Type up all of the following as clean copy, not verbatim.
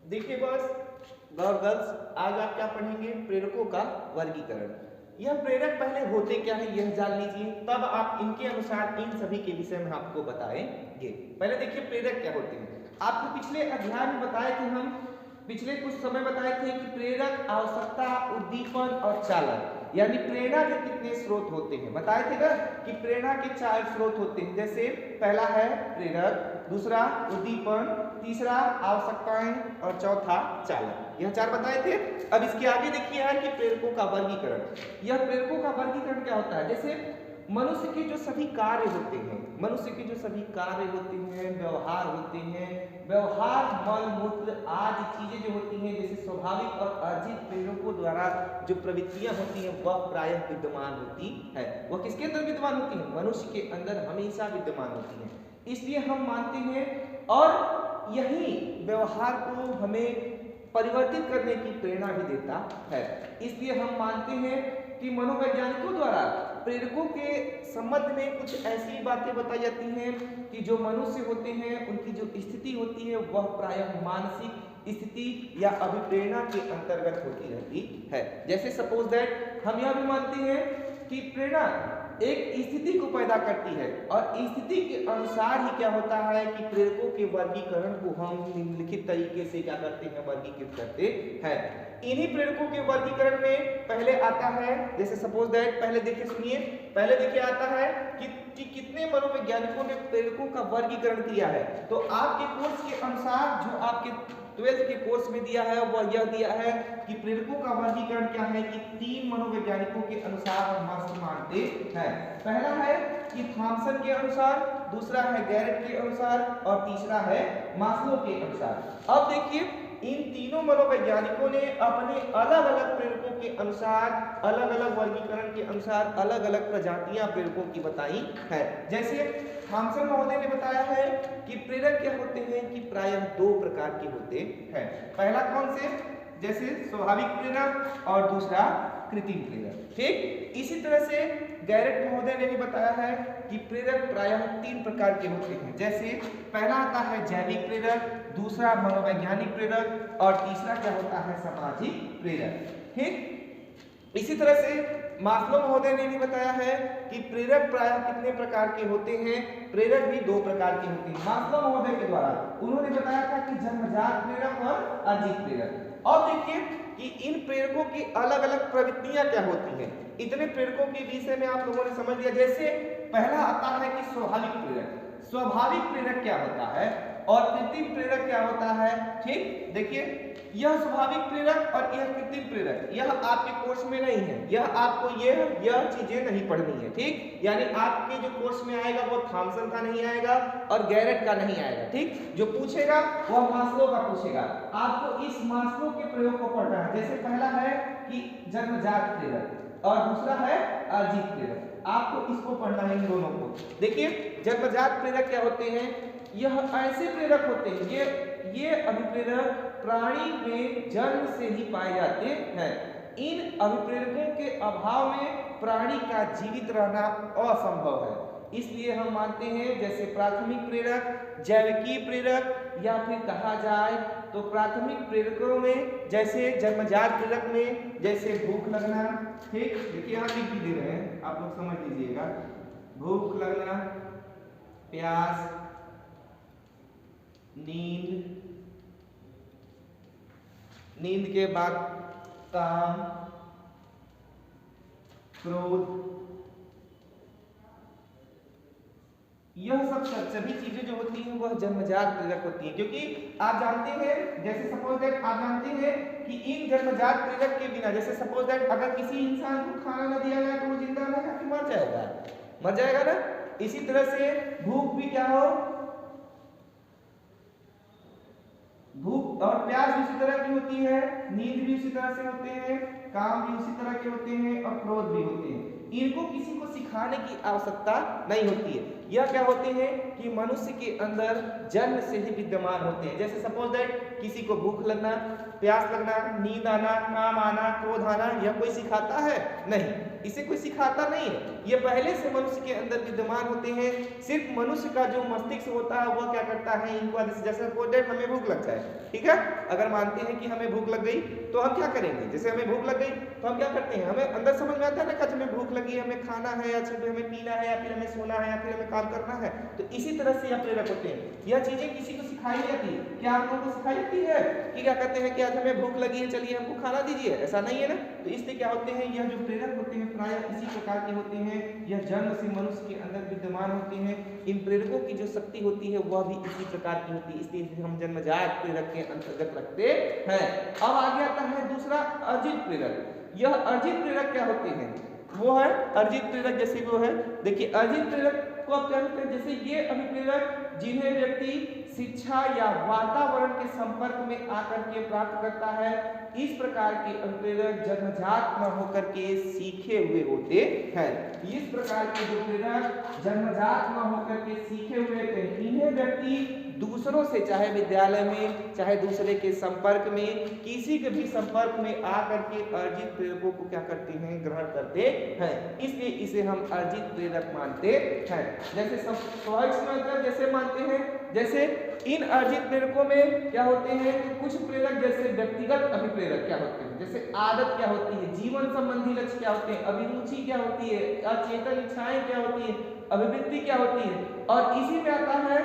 देखिए बस गर्ल्स, आज आप क्या पढ़ेंगे? प्रेरकों का वर्गीकरण। यह प्रेरक पहले होते क्या है यह जान लीजिए, तब आप इनके अनुसार इन सभी के विषय में आपको बताएंगे। पहले देखिए प्रेरक क्या होते हैं। आपको पिछले अध्याय में बताए थे, हम पिछले कुछ समय बताए थे कि प्रेरक, आवश्यकता, उद्दीपन और चालक, यानी प्रेरणा के कितने स्रोत होते हैं। बताए थे ना कि प्रेरणा के 4 स्रोत होते हैं। जैसे पहला है प्रेरक, दूसरा उद्दीपन, तीसरा आवश्यकताएं और चौथा चालक। यह 4 बताए थे। अब इसके आगे देखिए है कि प्रेरकों का वर्गीकरण। यह प्रेरकों का वर्गीकरण क्या होता है? जैसे मनुष्य के जो सभी कार्य होते हैं, मनुष्य के जो सभी कार्य होते हैं, व्यवहार होते हैं, व्यवहार, मल मूत्र आदि चीजें जो होती हैं, जैसे स्वाभाविक और अर्जित प्रेरकों द्वारा जो प्रवृत्तियां होती हैं वह प्रायः विद्यमान होती है। वह किसके अंदर विद्यमान होती हैं? मनुष्य के अंदर हमेशा विद्यमान होती हैं। इसलिए हम मानते हैं, और यही व्यवहार को हमें परिवर्तित करने की प्रेरणा भी देता है। इसलिए हम मानते हैं कि मनोवैज्ञानिकों द्वारा प्रेरकों के संबंध में कुछ ऐसी बातें बताई जाती हैं कि जो मनुष्य होते हैं उनकी जो स्थिति होती है वह प्रायः मानसिक स्थिति या अभिप्रेरणा के अंतर्गत होती रहती है। जैसे सपोज दैट हम यह भी मानते हैं कि प्रेरणा एक स्थिति को पैदा करती है, और स्थिति के अनुसार ही क्या होता है कि प्रेरकों के वर्गीकरण को हम निम्नलिखित तरीके से क्या करते हैं? वर्गीकृत करते हैं। इन्हीं प्रेरकों के वर्गीकरण में पहले आता है, जैसे सपोज दैट, पहले देखिए सुनिए, पहले देखिए आता है कि कितने मनोवैज्ञानिकों ने प्रेरकों का वर्गीकरण किया है। तो आपके कोर्स के अनुसार जो आपके 12th के कोर्स में दिया है वह यह दिया है कि प्रेरकों का वर्गीकरण क्या है कि 3 मनोवैज्ञानिकों के अनुसार हम मानते हैं। पहला है कि थॉमसन के अनुसार, दूसरा है गैरेट के अनुसार और तीसरा है मास्लो के अनुसार। अब देखिए इन तीनों मनोवैज्ञानिकों ने अपने अलग अलग प्रेरकों के अनुसार, अलग अलग वर्गीकरण के अनुसार अलग अलग प्रजातियां प्रेरकों की बताई है। जैसे थॉमसन महोदय ने बताया है कि प्रेरक क्या होते हैं कि प्रायः 2 प्रकार के होते हैं। पहला कौन से? जैसे स्वाभाविक प्रेरक और दूसरा कृत्रिम प्रेरक। ठीक इसी तरह से गैरेट महोदय ने भी बताया है कि प्रेरक प्रायः 3 प्रकार के होते हैं। जैसे पहला आता है जैविक प्रेरक, दूसरा मनोवैज्ञानिक प्रेरक और तीसरा क्या होता है? सामाजिक प्रेरक। ठीक इसी तरह से मास्लो महोदय ने भी बताया है कि प्रेरक प्रायः कितने प्रकार के होते हैं? प्रेरक भी 2 प्रकार के होते हैं। मास्लो महोदय के द्वारा उन्होंने बताया था कि जन्मजात प्रेरक और अर्जित प्रेरक। अब देखिए कि इन प्रेरकों की अलग अलग प्रवृत्तियां क्या होती हैं। इतने प्रेरकों के विषय में आप लोगों ने समझ लिया। जैसे पहला आता है कि स्वाभाविक प्रेरक। स्वाभाविक प्रेरक क्या होता है और कृत्रिम प्रेरक क्या होता है? ठीक देखिए, यह स्वाभाविक प्रेरक और यह कृत्रिम प्रेरक, यह आपके कोर्स में नहीं है। यह आपको यह चीजें नहीं पढ़नी है। ठीक यानी आपके जो कोर्स में आएगा वो थॉमसन का नहीं आएगा और गैरेट का नहीं आएगा। ठीक जो पूछेगा वह मास्लो का पूछेगा। आपको इस मास्लो के प्रयोग को पढ़ना है। जैसे पहला है कि जन्मजात प्रेरक और दूसरा है अर्जित प्रेरक। आपको इसको पढ़ना है, इन दोनों को। देखिए जन्मजात प्रेरक क्या होते हैं? यह ऐसे प्रेरक होते हैं, ये अभिप्रेरक प्राणी में जन्म से ही पाए जाते हैं। इन अभिप्रेरकों के अभाव में प्राणी का जीवित रहना असंभव है। इसलिए हम मानते हैं जैसे प्राथमिक प्रेरक, जैविकीय प्रेरक, या फिर कहा जाए तो प्राथमिक प्रेरकों में जैसे जन्मजात प्रेरक में जैसे भूख लगना। ठीक देखिए यहाँ लिख भी दे रहे हैं, आप लोग समझ लीजिएगा। भूख लगना, प्यास, नींद के बाद काम, क्रोध, यह सब सभी चीजें जो होती हैं वह जन्मजात प्रेरक होती हैं। क्योंकि आप जानते हैं, जैसे सपोज दैट आप जानते हैं कि इन जन्मजात प्रेरक के बिना, जैसे सपोज दैट अगर किसी इंसान को खाना न दिया जाए तो वो जिंदा रहेगा कि मर जाएगा? मर जाएगा ना। इसी तरह से भूख भी क्या हो, भूख और प्यास भी उसी तरह की होती है, नींद भी उसी तरह से होते हैं, काम भी उसी तरह के होते हैं और क्रोध भी होते हैं। इनको किसी को सिखाने की आवश्यकता नहीं होती है। यह क्या होते हैं कि मनुष्य के अंदर जन्म से ही विद्यमान होते हैं। जैसे सपोज दैट किसी को भूख लगना, प्यास लगना, नींद आना, काम आना, क्रोध आना, यह कोई सिखाता है? नहीं, इसे कोई सिखाता नहीं है। ये पहले से मनुष्य के अंदर विद्यमान होते हैं। सिर्फ मनुष्य का जो मस्तिष्क होता है वह क्या करता है, इनको जैसे हमें भूख लग जाए, ठीक है, अगर मानते हैं कि हमें भूख लग गई तो हम क्या करेंगे, जैसे हमें भूख लग गई तो हम क्या करते हैं, हमें अंदर समझ में आता है ना कि हमें भूख लगी, हमें खाना है या फिर हमें पीना है या फिर हमें सोना है या फिर हमें काम करना है। तो इसी तरह से यह प्रेरक होते हैं। यह चीजें किसी को सिखाई जाती है, क्या आप लोगों को सिखाई जाती है कि क्या कहते हैं कि आज हमें भूख लगी है, चलिए हमको खाना दीजिए, ऐसा नहीं है ना। तो इसलिए क्या होते हैं, यह जो प्रेरक होते हैं प्राय इसी प्रकार के होते हैं। यह जन्म से मनुष्य के अंदर विद्यमान होते हैं। इन प्रेरकों की जो शक्ति होती है वह भी इसी प्रकार की होती है, इसलिए हम जन्मजात प्रेरक के अंतर्गत रखते हैं। अब आगे आता है दूसरा अर्जित प्रेरक। यह अर्जित प्रेरक क्या होते हैं, वो है अर्जित प्रेरक, जैसे वो है, देखिए अर्जित प्रेरक को आप क्या कहते हैं, जैसे ये अभिप्रेरक जिन्हें व्यक्ति शिक्षा या वातावरण के संपर्क में आकर के प्राप्त करता है। इस प्रकार के अभिप्रेरक जन्मजात न होकर के सीखे हुए होते हैं। इस प्रकार के जो प्रेरक जन्मजात न होकर के सीखे हुए होते हैं, इन्हें व्यक्ति दूसरों से, चाहे विद्यालय में चाहे दूसरे के संपर्क में, किसी के भी संपर्क में आकर के अर्जित प्रेरकों को क्या करते हैं, ग्रहण करते हैं। इसलिए इसे हम अर्जित प्रेरक मानते हैं। जैसे जैसे मानते हैं, जैसे इन अर्जित प्रेरकों में क्या होते हैं कि कुछ प्रेरक जैसे व्यक्तिगत अभिप्रेरक क्या होते हैं, जैसे आदत क्या होती है, जीवन संबंधी लक्ष्य क्या होते हैं, अभिरुचि क्या होती है, अचेतन इच्छाएं क्या होती है, अभिवृत्ति क्या होती है। और इसी में आता है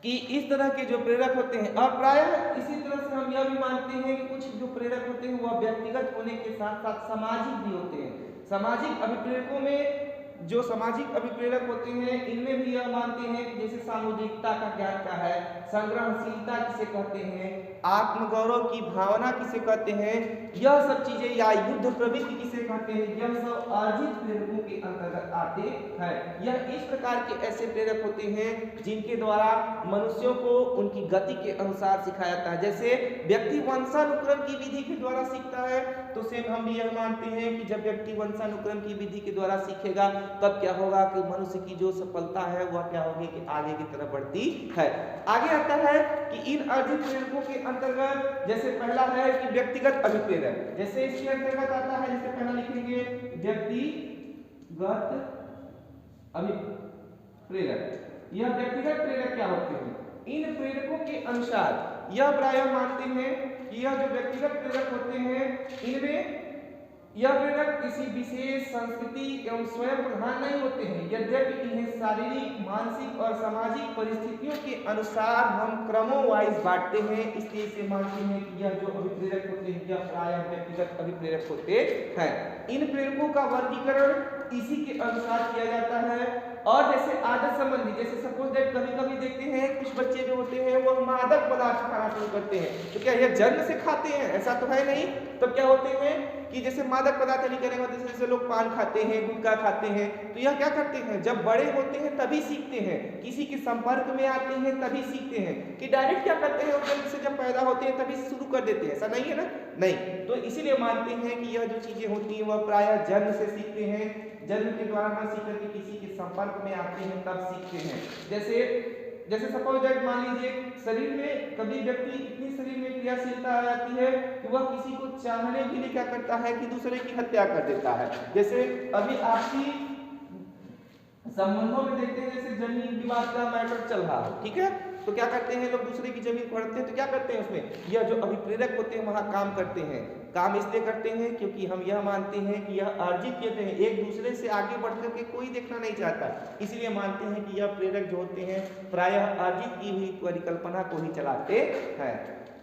कि इस तरह के जो प्रेरक होते हैं, और प्रायः इसी तरह से हम यह भी मानते हैं कि कुछ जो प्रेरक होते हैं वह व्यक्तिगत होने के साथ साथ सामाजिक भी होते हैं। सामाजिक अभिप्रेरकों में जो सामाजिक अभिप्रेरक होते हैं, इनमें भी यह मानते हैं कि जैसे सामुदायिकता का ज्ञान क्या है, संग्रहणशीलता किसे कहते हैं, आत्मगौरव की भावना किसे कहते हैं, यह सब चीजें, या युद्ध प्रवृत्ति किसे कहते हैं, यह सब अर्जित प्रेरकों के अंतर्गत आते हैं। यह इस प्रकार के ऐसे प्रेरक होते हैं जिनके द्वारा मनुष्यों को उनकी गति के अनुसार सिखाया जाता है। जैसे व्यक्ति वंशानुक्रम की विधि के द्वारा सीखता है, तो सेम हम भी यह मानते हैं कि जब व्यक्ति वंशानुक्रम की विधि के द्वारा सीखेगा तब क्या होगा कि मनुष्य की जो सफलता है वह क्या होगी कि आगे की तरफ बढ़ती है। आगे आता है कि इन अर्जित प्रेरकों के अंतर्गत जैसे पहला है कि व्यक्तिगत अभिप्रेरक, जैसे इसके अंतर्गत आता है, जैसे पहला लिखेंगे व्यक्तिगत अभिप्रेरक। यह व्यक्तिगत प्रेरक क्या होते हैं, इन प्रेरकों के अनुसार यह प्रायः मानते हैं कि यह जो व्यक्तिगत प्रेरक होते हैं, इनमें यह प्रेरक किसी विशेष संस्कृति एवं स्वयं प्रधान नहीं होते हैं, यद्यपि इन्हें शारीरिक, मानसिक और सामाजिक परिस्थितियों के अनुसार हम क्रमों वाइज बांटते हैं। इसलिए इसे मानते हैं कि यह जो अभिप्रेरक होते हैं यह प्रायः व्यक्तिगत अभिप्रेरक होते हैं। इन प्रेरकों का वर्गीकरण इसी के अनुसार किया जाता है। और जैसे आदत संबंधी, जैसे सपोज दैट कभी कभी देखते हैं कुछ बच्चे जो होते हैं वो मादक पदार्थ खाना शुरू करते हैं, तो क्या यह जन्म से खाते हैं, ऐसा तो है नहीं। तब क्या होते हैं कि जैसे मादक पदार्थ नहीं करेंगे, जैसे लोग पान खाते हैं, गुटखा खाते हैं, तो यह क्या करते हैं, जब बड़े होते हैं तभी सीखते हैं, किसी के संपर्क में आते हैं तभी सीखते हैं, कि डायरेक्ट क्या करते हैं जन्म से जब पैदा होते हैं तभी शुरू कर देते हैं, ऐसा नहीं है ना, नहीं। तो इसीलिए मानते हैं कि यह जो चीजें होती हैं वह प्रायः जन्म से सीखते हैं, जन्म के द्वारा न सीख करके किसी के संपर्क में आते हैं तब सीखते हैं। जैसे सपोज दैट मान लीजिए शरीर में कभी व्यक्ति इतनी शरीर में क्रियाशीलता आ जाती है कि वह किसी को चाहने के लिए क्या करता है कि दूसरे की हत्या कर देता है। जैसे अभी आपसी संबंधों में देखते हैं, जैसे जमीन विवाद का मैटर चल रहा है, ठीक है, तो क्या करते हैं लोग दूसरे की जमीन पढ़ते हैं, तो क्या करते हैं उसमें यह जो अभिप्रेरक होते हैं वहां काम करते हैं। काम इसलिए करते हैं क्योंकि हम यह मानते हैं कि यह अर्जित कहते हैं, एक दूसरे से आगे बढ़ करके कोई देखना नहीं चाहता, इसलिए मानते हैं कि यह प्रेरक जो होते हैं प्रायः अर्जित की हुई परिकल्पना को ही चलाते हैं।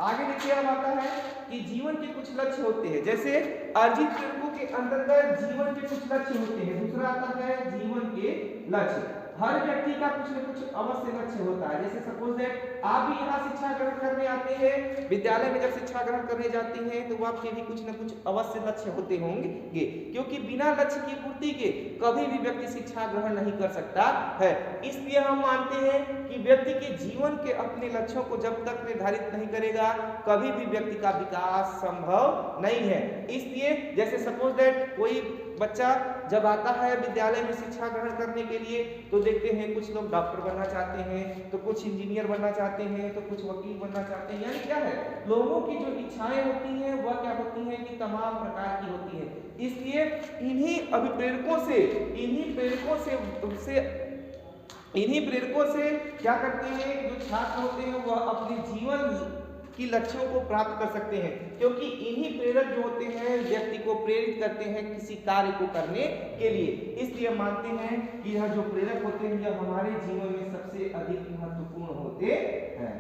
आगे देखिए अब आता है कि जीवन के कुछ लक्ष्य होते हैं। जैसे अर्जित प्रेरकों के अंतर्गत जीवन के कुछ लक्ष्य होते हैं। दूसरा आता है जीवन के लक्ष्य। हर व्यक्ति का कुछ न कुछ अवश्य लक्ष्य होता है। जैसे सपोज दैट आप भी यहाँ शिक्षा ग्रहण करने आते हैं, विद्यालय में जब शिक्षा ग्रहण करने जाते हैं तो आपके भी कुछ न कुछ अवश्य लक्ष्य होते होंगे, क्योंकि बिना लक्ष्य की पूर्ति के कभी भी व्यक्ति शिक्षा ग्रहण नहीं कर सकता है। इसलिए हम मानते हैं कि व्यक्ति के जीवन के अपने लक्ष्यों को जब तक निर्धारित नहीं करेगा कभी भी व्यक्ति का विकास संभव नहीं है। इसलिए जैसे सपोज दैट कोई बच्चा जब आता है विद्यालय में शिक्षा ग्रहण करने के लिए तो देखते हैं कुछ लोग डॉक्टर बनना चाहते हैं, तो कुछ इंजीनियर बनना चाहते हैं, तो कुछ वकील बनना चाहते हैं। यानी क्या है, लोगों की जो इच्छाएं होती हैं वह क्या होती हैं कि तमाम प्रकार की होती हैं। इसलिए इन्हीं अभिप्रेरकों से इन्हीं प्रेरकों से क्या करते हैं, जो छात्र होते हैं वह अपने जीवन की लक्ष्यों को प्राप्त कर सकते हैं, क्योंकि इन्हीं प्रेरक जो होते हैं व्यक्ति को प्रेरित करते हैं किसी कार्य को करने के लिए। इसलिए मानते हैं कि यह जो प्रेरक होते हैं यह हमारे जीवन में सबसे अधिक महत्वपूर्ण होते हैं।